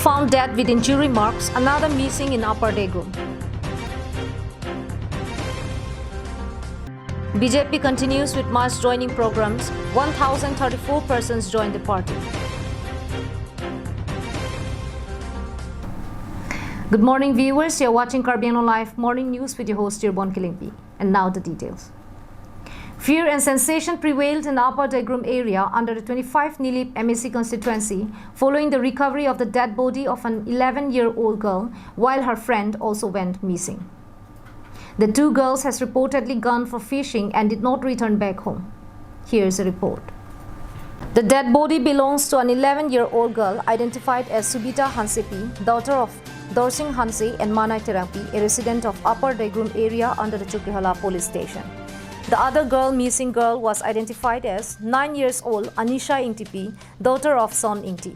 found dead with injury marks, another missing in Upper Daegu. BJP continues with mass joining programs. 1,034 persons joined the party. Good morning, viewers. You're watching Carbiano Live Morning News with your host, Tirbon Kilimpi. And now the details. Fear and sensation prevailed in the Upper Daegu area under the 25 Nilip MSC constituency following the recovery of the dead body of an 11-year-old girl while her friend also went missing. The two girls has reportedly gone for fishing and did not return back home. Here's a report. The dead body belongs to an 11-year-old girl identified as Subita Hansepi, daughter of Dorsing Hanse and Manai Terapi, a resident of Upper Daegu area under the Chukrihola police station. The other missing girl was identified as 9 years old Anisha Ingtipi, daughter of Son Ingti.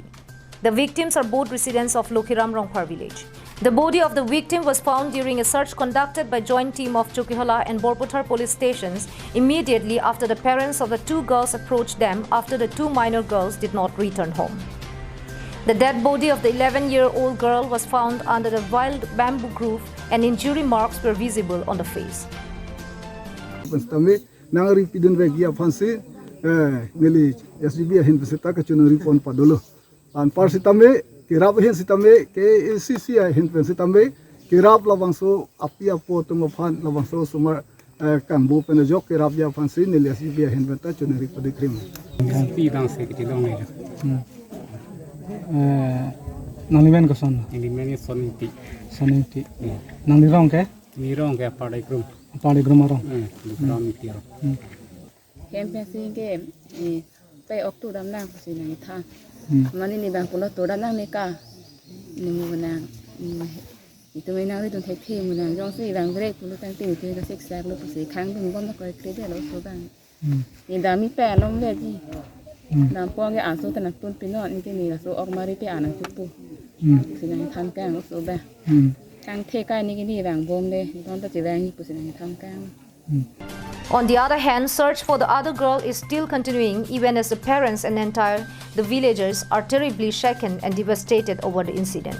The victims are both residents of Lokhiram Rongphar village. The body of the victim was found during a search conducted by joint team of Chukrihola and Borpothar police stations immediately after the parents of the two girls approached them after the two minor girls did not return home. The dead body of the 11-year-old girl was found under the wild bamboo grove and injury marks were visible on the face. Tame nangari pidun vegia fansi neli SGB hin beseta ka chunuri pon padolo an par sitame kirap hin sitame ke ACC hin sitame kirap lawangso apia po tung fan lawangso sumar kambu penajok kirap ya fansi neli SGB hin beta chunuri padikrim pi dang se ki long le nalimen ko son ni soninti nalirong ke ni rong ke padai krum Pali Grumaro. Campaign ke pe oktu dam nang si nang tha mani ni bang puno to dam nang ni ka ni mu nang itu nang ri tun thek thi mu nang jong si bang brek puno tang ti ti ka sek sak lo si khang bung bom ko kre de lo so bang ni da mi pe lom ve ji nam po ge an so tan tun pino ni ke ni la so ok mari pe an tu pu si nang tham kang lo so ba On the other hand, search for the other girl is still continuing even as the parents and the villagers are terribly shaken and devastated over the incident.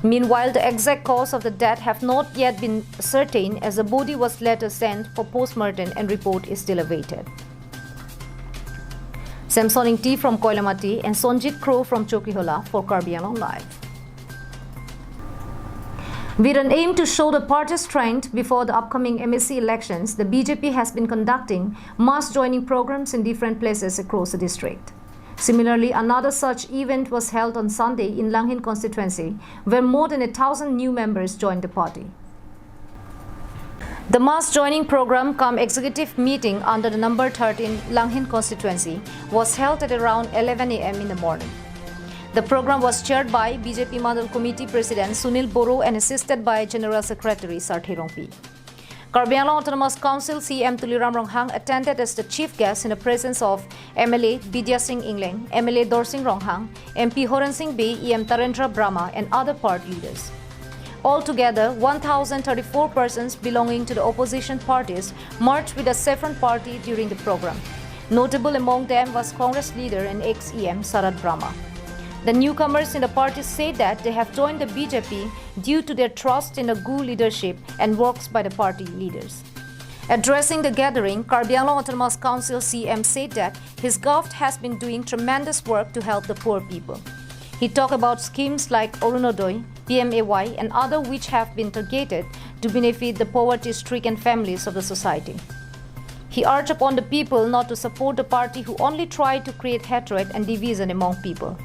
Meanwhile, the exact cause of the death have not yet been ascertained as the body was later sent for post-mortem and report is still awaited. Samsoning T from Koilamati and Sonjit Crow from Chokrihola for Carbiano Live. With an aim to show the party's strength before the upcoming MSC elections, the BJP has been conducting mass joining programs in different places across the district. Similarly, another such event was held on Sunday in Langhin constituency, where more than 1,000 new members joined the party. The mass joining program cum executive meeting under the number 13 Langhin constituency was held at around 11 a.m. in the morning. The program was chaired by BJP Mandal Committee President Sunil Boro and assisted by General Secretary Sarthi Rongpi. Carbiano Autonomous Council CM Tuliram Ronghang attended as the chief guest in the presence of MLA Bidya Singh Ingleng, MLA Dorsing Ronghang, MP Horan Singh Bey, EM Tarendra Brahma and other party leaders. Altogether, 1,034 persons belonging to the opposition parties marched with the Saffron Party during the program. Notable among them was Congress leader and ex-EM Sarad Brahma. The newcomers in the party say that they have joined the BJP due to their trust in the GU leadership and works by the party leaders. Addressing the gathering, Carbiano Autonomous Council CM said that his government has been doing tremendous work to help the poor people. He talked about schemes like Orunodoi, PMAY and other which have been targeted to benefit the poverty-stricken families of the society. He urged upon the people not to support the party who only try to create hatred and division among people.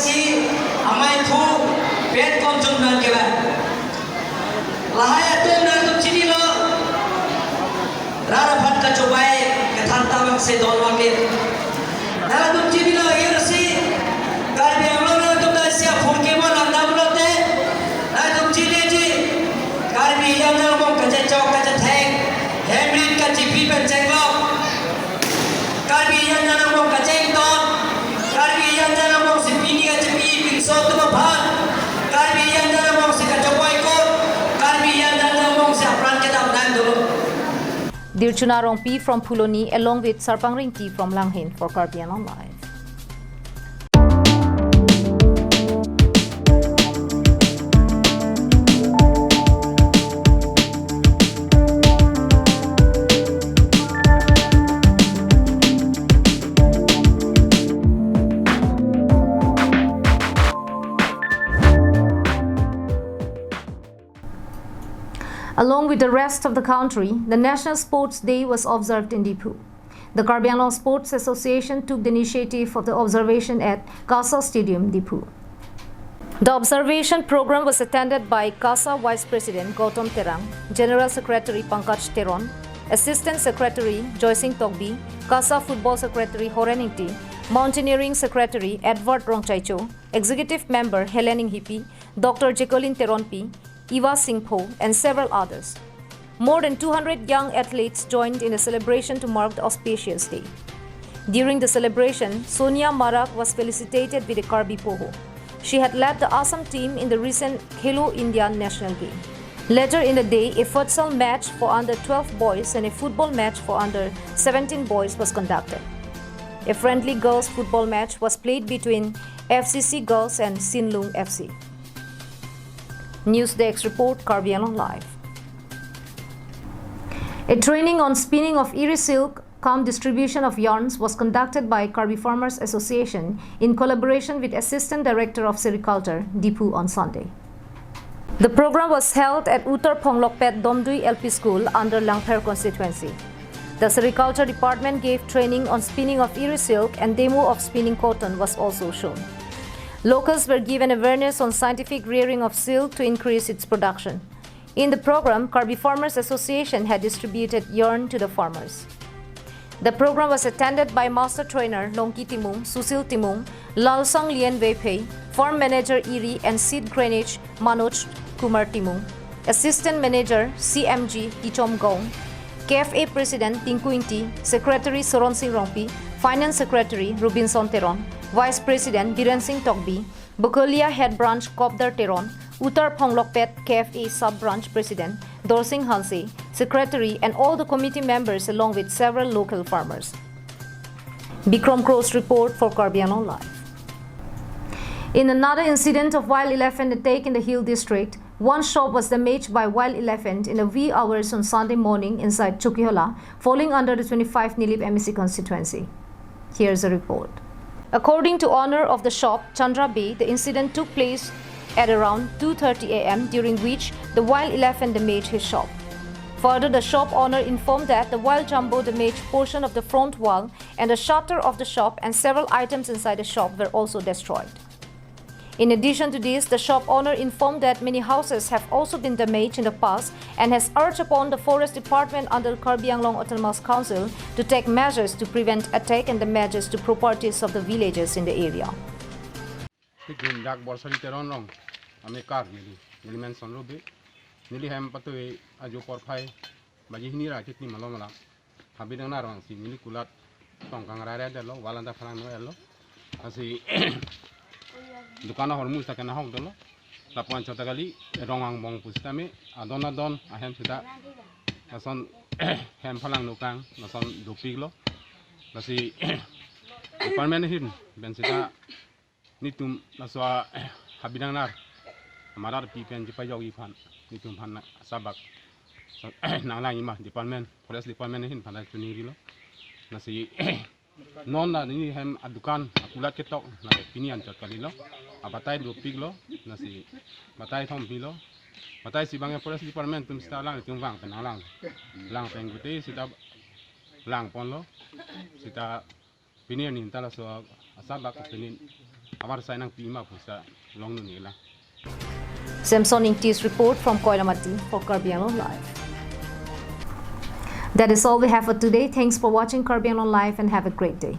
si amai thu pet kom chung nan ke ba lahai atum na tum chini lo rara phat ka chobai ka than ta bak se don wa ke na tum chini lo ir si kar bi amlo na tum da sia phum ke ma na nam lo te na tum chini ji kar bi yang na mo ka che chok ka che theng hemrin ka chi pi pen cheng lo kar bi yang na mo ka cheng ton kar bi yang na mo si pi ni ka chi pi pin so tu ma phan kar bi yang na mo si ka chobai ko kar bi yang na mo si apran ke dam nan do Dirchuna Rongpi from Puloni along with Sarpang Ringti from Langhin for Karbi Anglong Live. Along with the rest of the country, the National Sports Day was observed in Dipu. The Karbi Anglong Sports Association took the initiative of the observation at KAL Stadium, Dipu. The observation program was attended by KAL Vice President Gautam Terang, General Secretary Pankaj Teron, Assistant Secretary Joy Singh Togbi, KAL Football Secretary Horeningti, Mountaineering Secretary Edward Rongchaicho, Executive Member Helening Hippie, Dr. Jacqueline Teronpi, Iwa Singh Po, and several others. More than 200 young athletes joined in a celebration to mark the auspicious day. During the celebration, Sonia Marak was felicitated with a Karbi Poho. She had led the Assam team in the recent KAL India National Game. Later in the day, a futsal match for under 12 boys and a football match for under 17 boys was conducted. A friendly girls' football match was played between FCC Girls and Sinlung FC. Newsdesk report, Karbi Anglong Live. A training on spinning of eri silk cum distribution of yarns was conducted by Karbi Farmers Association in collaboration with Assistant Director of Sericulture, Dipu, on Sunday. The program was held at Uttar Phonglokpet Domdui LP School under Langpher constituency. The Sericulture Department gave training on spinning of eri silk and demo of spinning cotton was also shown. Locals were given awareness on scientific rearing of silk to increase its production. In the program, Karbi Farmers Association had distributed yarn to the farmers. The program was attended by Master Trainer Longki Timung, Susil Timung, Lalsang Lien Weipei, Farm Manager Iri and Seed Grainage Manoj Kumar Timung, Assistant Manager CMG Tichom Gong, KFA President Tinku Inti, Secretary Soron Singh Rongpi, Finance Secretary Rubinson Teron, Vice President Biren Singh Togbi, Bukolia Head Branch Kopdar Teron, Uttar Phonglokpet KFA Sub-Branch President Dorsing Halse, Secretary and all the committee members along with several local farmers. Bikram Crow's report for Karbi Anglong Live. In another incident of wild elephant attack in the Hill District, one shop was damaged by wild elephant in the wee hours on Sunday morning inside Chukihola, falling under the 25 Nilip MEC constituency. Here's a report. According to owner of the shop, Chandra B, the incident took place at around 2:30 a.m. during which the wild elephant damaged his shop. Further, the shop owner informed that the wild jumbo damaged portion of the front wall and the shutter of the shop and several items inside the shop were also destroyed. In addition to this, the shop owner informed that many houses have also been damaged in the past and has urged upon the Forest Department under Karbi Anglong Autonomous Council to take measures to prevent attack and damages to properties of the villagers in the area. Dukana hormus tak kena hok dulu. Lapuan contoh kali rongang bong pustame adon ahem sudah nason hem palang nukang nason dupig lo nasi department hin ben sita nitum naswa habidang nar amarar pipen jipa yogi pan nitum pan sabak nang lang imah department forest department hin pan tuniri lo nasi non na ni hem adukan akulat ketok na pinian cot kali lo abatai dupig lo nasi batai thom pilo batai si bangnya forest department tum sta lang tum wang penang lang penggute sita lang pon lo sita pinian ni tala so asabak pinin abar sai nang pi ma pusa long nu ni la Samson Ingti's report from Koilamati for Karbi Anglong Live. That is all we have for today. Thanks for watching Karbi Anglong Live and have a great day.